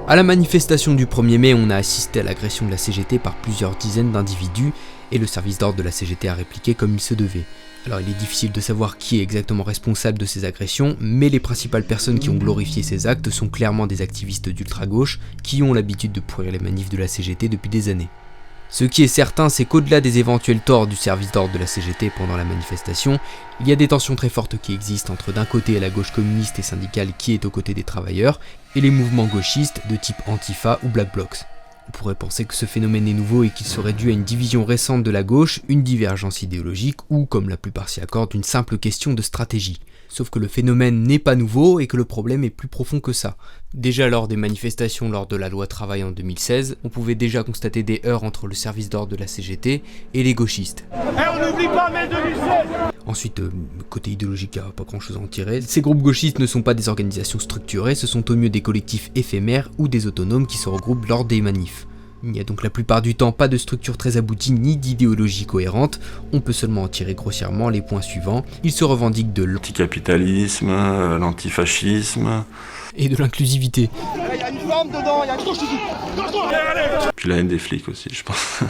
À la manifestation du 1er mai, on a assisté à l'agression de la CGT par plusieurs dizaines d'individus et le service d'ordre de la CGT a répliqué comme il se devait. Alors il est difficile de savoir qui est exactement responsable de ces agressions, mais les principales personnes qui ont glorifié ces actes sont clairement des activistes d'ultra-gauche qui ont l'habitude de pourrir les manifs de la CGT depuis des années. Ce qui est certain, c'est qu'au-delà des éventuels torts du service d'ordre de la CGT pendant la manifestation, il y a des tensions très fortes qui existent entre d'un côté la gauche communiste et syndicale qui est aux côtés des travailleurs, et les mouvements gauchistes de type Antifa ou Black Blocs. On pourrait penser que ce phénomène est nouveau et qu'il serait dû à une division récente de la gauche, une divergence idéologique ou, comme la plupart s'y accordent, une simple question de stratégie. Sauf que le phénomène n'est pas nouveau et que le problème est plus profond que ça. Déjà lors des manifestations lors de la loi travail en 2016, on pouvait déjà constater des heurts entre le service d'ordre de la CGT et les gauchistes. On n'oublie pas mai 2016. Ensuite, côté idéologique, il n'y a pas grand chose à en tirer. Ces groupes gauchistes ne sont pas des organisations structurées, ce sont au mieux des collectifs éphémères ou des autonomes qui se regroupent lors des manifs. Il n'y a donc la plupart du temps pas de structure très aboutie ni d'idéologie cohérente, on peut seulement en tirer grossièrement les points suivants. Ils se revendiquent de l'anticapitalisme, l'antifascisme... et de l'inclusivité. Il y a une femme dedans, il y a une... Puis la haine des flics aussi, je pense.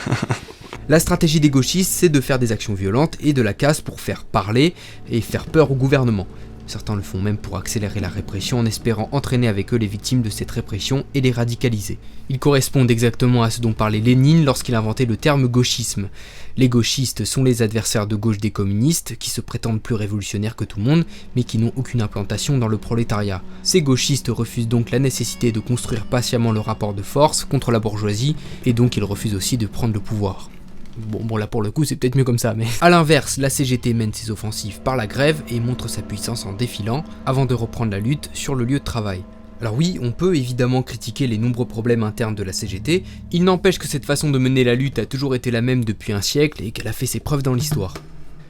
La stratégie des gauchistes, c'est de faire des actions violentes et de la casse pour faire parler et faire peur au gouvernement. Certains le font même pour accélérer la répression en espérant entraîner avec eux les victimes de cette répression et les radicaliser. Ils correspondent exactement à ce dont parlait Lénine lorsqu'il inventait le terme gauchisme. Les gauchistes sont les adversaires de gauche des communistes qui se prétendent plus révolutionnaires que tout le monde mais qui n'ont aucune implantation dans le prolétariat. Ces gauchistes refusent donc la nécessité de construire patiemment le rapport de force contre la bourgeoisie et donc ils refusent aussi de prendre le pouvoir. Bon là pour le coup c'est peut-être mieux comme ça, mais... A l'inverse, la CGT mène ses offensives par la grève et montre sa puissance en défilant, avant de reprendre la lutte sur le lieu de travail. Alors oui, on peut évidemment critiquer les nombreux problèmes internes de la CGT, il n'empêche que cette façon de mener la lutte a toujours été la même depuis un siècle et qu'elle a fait ses preuves dans l'histoire.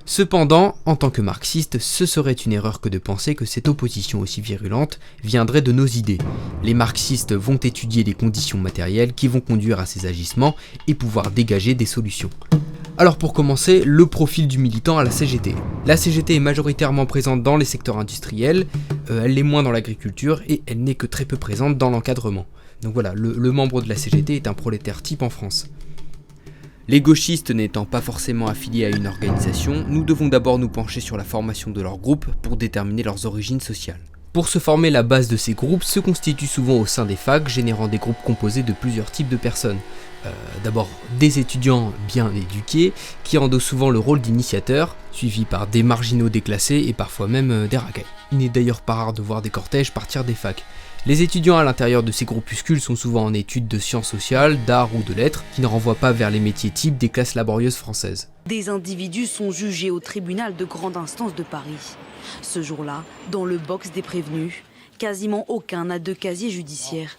Cependant, en tant que marxiste, ce serait une erreur que de penser que cette opposition aussi virulente viendrait de nos idées. Les marxistes vont étudier les conditions matérielles qui vont conduire à ces agissements et pouvoir dégager des solutions. Alors pour commencer, le profil du militant à la CGT. La CGT est majoritairement présente dans les secteurs industriels, elle l'est moins dans l'agriculture et elle n'est que très peu présente dans l'encadrement. Donc voilà, le membre de la CGT est un prolétaire type en France. Les gauchistes n'étant pas forcément affiliés à une organisation, nous devons d'abord nous pencher sur la formation de leur groupe pour déterminer leurs origines sociales. Pour se former, la base de ces groupes se constitue souvent au sein des facs, générant des groupes composés de plusieurs types de personnes. D'abord des étudiants bien éduqués, qui endossent souvent le rôle d'initiateurs, suivis par des marginaux déclassés et parfois même des racailles. Il n'est d'ailleurs pas rare de voir des cortèges partir des facs. Les étudiants à l'intérieur de ces groupuscules sont souvent en études de sciences sociales, d'art ou de lettres, qui ne renvoient pas vers les métiers types des classes laborieuses françaises. Des individus sont jugés au tribunal de grande instance de Paris. Ce jour-là, dans le box des prévenus, quasiment aucun n'a de casier judiciaire.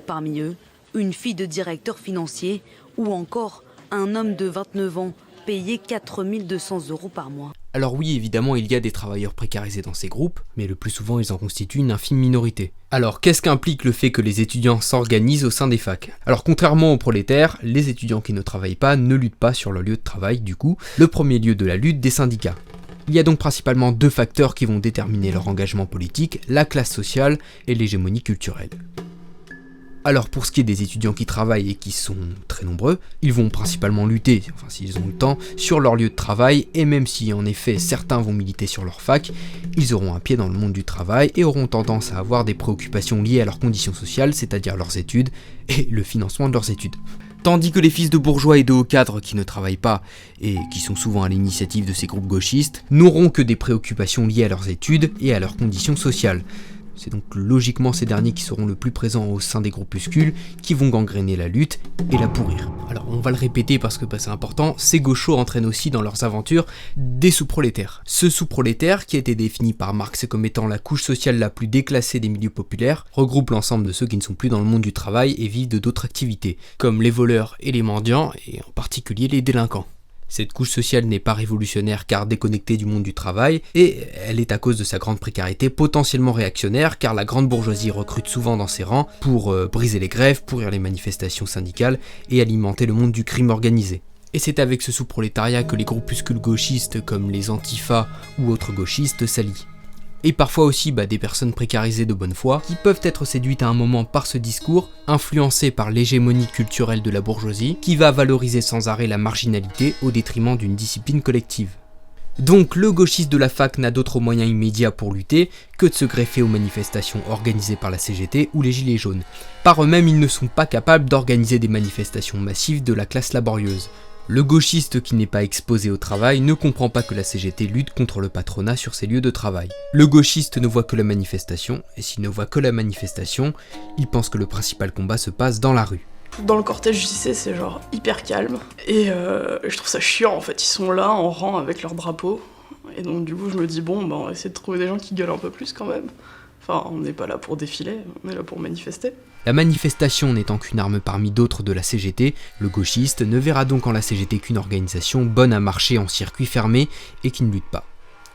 Parmi eux, une fille de directeur financier ou encore un homme de 29 ans payé 4 200 € par mois. Alors oui, évidemment, il y a des travailleurs précarisés dans ces groupes, mais le plus souvent, ils en constituent une infime minorité. Alors, qu'est-ce qu'implique le fait que les étudiants s'organisent au sein des facs? Alors, contrairement aux prolétaires, les étudiants qui ne travaillent pas ne luttent pas sur leur lieu de travail, du coup, le premier lieu de la lutte des syndicats. Il y a donc principalement deux facteurs qui vont déterminer leur engagement politique, la classe sociale et l'hégémonie culturelle. Alors pour ce qui est des étudiants qui travaillent et qui sont très nombreux, ils vont principalement lutter, enfin s'ils ont le temps, sur leur lieu de travail, et même si en effet certains vont militer sur leur fac, ils auront un pied dans le monde du travail et auront tendance à avoir des préoccupations liées à leurs conditions sociales, c'est-à-dire leurs études et le financement de leurs études. Tandis que les fils de bourgeois et de hauts cadres qui ne travaillent pas, et qui sont souvent à l'initiative de ces groupes gauchistes, n'auront que des préoccupations liées à leurs études et à leurs conditions sociales. C'est donc logiquement ces derniers qui seront le plus présents au sein des groupuscules, qui vont gangréner la lutte et la pourrir. Alors on va le répéter parce que c'est important, ces gauchos entraînent aussi dans leurs aventures des sous-prolétaires. Ce sous-prolétaire, qui a été défini par Marx comme étant la couche sociale la plus déclassée des milieux populaires, regroupe l'ensemble de ceux qui ne sont plus dans le monde du travail et vivent de d'autres activités, comme les voleurs et les mendiants, et en particulier les délinquants. Cette couche sociale n'est pas révolutionnaire car déconnectée du monde du travail, et elle est à cause de sa grande précarité potentiellement réactionnaire car la grande bourgeoisie recrute souvent dans ses rangs pour briser les grèves, pourrir les manifestations syndicales et alimenter le monde du crime organisé. Et c'est avec ce sous-prolétariat que les groupuscules gauchistes comme les Antifa ou autres gauchistes s'allient. Et parfois aussi des personnes précarisées de bonne foi, qui peuvent être séduites à un moment par ce discours, influencées par l'hégémonie culturelle de la bourgeoisie, qui va valoriser sans arrêt la marginalité au détriment d'une discipline collective. Donc le gauchiste de la fac n'a d'autre moyen immédiat pour lutter que de se greffer aux manifestations organisées par la CGT ou les Gilets jaunes. Par eux-mêmes, ils ne sont pas capables d'organiser des manifestations massives de la classe laborieuse. Le gauchiste qui n'est pas exposé au travail ne comprend pas que la CGT lutte contre le patronat sur ses lieux de travail. Le gauchiste ne voit que la manifestation, et s'il ne voit que la manifestation, il pense que le principal combat se passe dans la rue. Dans le cortège du lycée, c'est genre hyper calme, et je trouve ça chiant en fait, ils sont là en rang avec leur drapeau, et donc du coup je me dis bon, on va essayer de trouver des gens qui gueulent un peu plus quand même. Enfin, on n'est pas là pour défiler, on est là pour manifester. La manifestation n'étant qu'une arme parmi d'autres de la CGT, le gauchiste ne verra donc en la CGT qu'une organisation bonne à marcher en circuit fermé et qui ne lutte pas.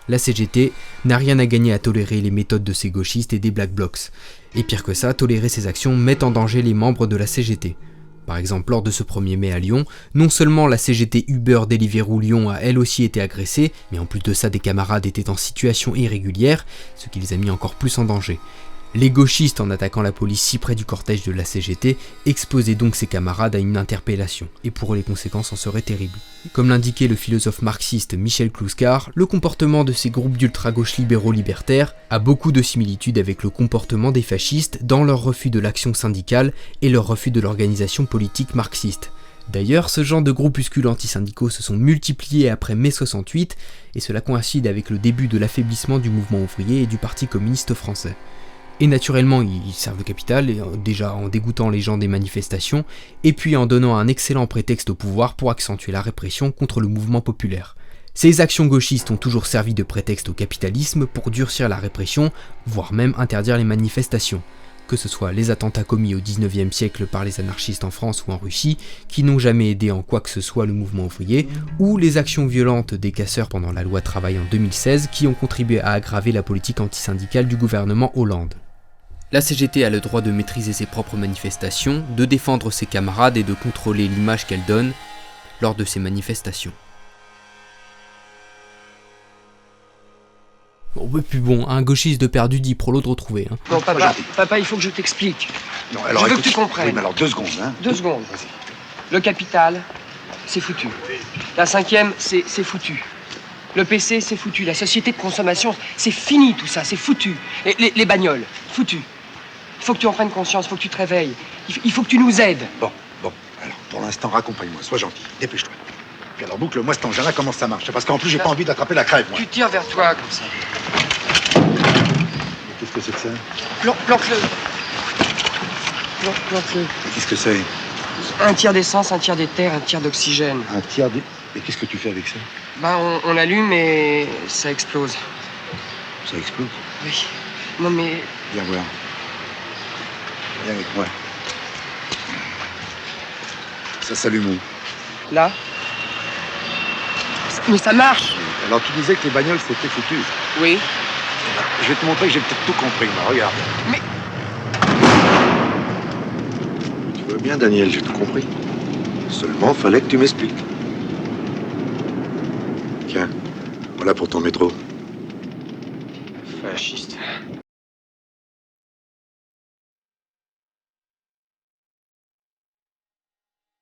La CGT n'a rien à gagner à tolérer les méthodes de ces gauchistes et des Black Blocs. Et pire que ça, tolérer ces actions met en danger les membres de la CGT. Par exemple, lors de ce 1er mai à Lyon, non seulement la CGT Uber Deliveroo Lyon a elle aussi été agressée, mais en plus de ça des camarades étaient en situation irrégulière, ce qui les a mis encore plus en danger. Les gauchistes, en attaquant la police si près du cortège de la CGT, exposaient donc ses camarades à une interpellation, et pour eux les conséquences en seraient terribles. Comme l'indiquait le philosophe marxiste Michel Clouscar, le comportement de ces groupes d'ultra-gauche libéraux libertaires a beaucoup de similitudes avec le comportement des fascistes dans leur refus de l'action syndicale et leur refus de l'organisation politique marxiste. D'ailleurs, ce genre de groupuscules antisyndicaux se sont multipliés après mai 68, et cela coïncide avec le début de l'affaiblissement du mouvement ouvrier et du Parti communiste français. Et naturellement, ils servent le capital, déjà en dégoûtant les gens des manifestations, et puis en donnant un excellent prétexte au pouvoir pour accentuer la répression contre le mouvement populaire. Ces actions gauchistes ont toujours servi de prétexte au capitalisme pour durcir la répression, voire même interdire les manifestations. Que ce soit les attentats commis au 19e siècle par les anarchistes en France ou en Russie, qui n'ont jamais aidé en quoi que ce soit le mouvement ouvrier, ou les actions violentes des casseurs pendant la loi travail en 2016, qui ont contribué à aggraver la politique antisyndicale du gouvernement Hollande. La CGT a le droit de maîtriser ses propres manifestations, de défendre ses camarades et de contrôler l'image qu'elle donne lors de ces manifestations. Un gauchiste de perdu dit pro l'autre retrouvé. Non, papa, il faut que je t'explique. Non, alors je veux écoute, que tu comprennes. Oui, mais alors 2 secondes, hein. 2 secondes. Le capital, c'est foutu. La 5e, c'est foutu. Le PC, c'est foutu. La société de consommation, c'est fini tout ça, c'est foutu. Et les bagnoles, foutu. Il faut que tu en prennes conscience, il faut que tu te réveilles. Il faut que tu nous aides. Bon, alors pour l'instant, raccompagne-moi, sois gentil, dépêche-toi. Puis alors boucle-moi cet engin-là, comment ça marche, parce qu'en plus, j'ai pas envie d'attraper la crève, moi. Tu tires vers toi, comme ça. Qu'est-ce que c'est que ça? Plante-le. Plante-le. Qu'est-ce que c'est? Un tiers d'essence, un tiers d'éther, un tiers d'oxygène. Un tiers de... Et qu'est-ce que tu fais avec ça? On l'allume et ça explose. Ça explose? Oui. Non mais... Viens voir. Viens avec moi. Ça s'allume où? Là. Mais ça marche. Alors tu disais que les bagnoles c'était foutu. Oui. Je vais te montrer que j'ai peut-être tout compris, moi, regarde. Mais... Tu vois bien, Daniel, j'ai tout compris. Seulement, fallait que tu m'expliques. Tiens, voilà pour ton métro.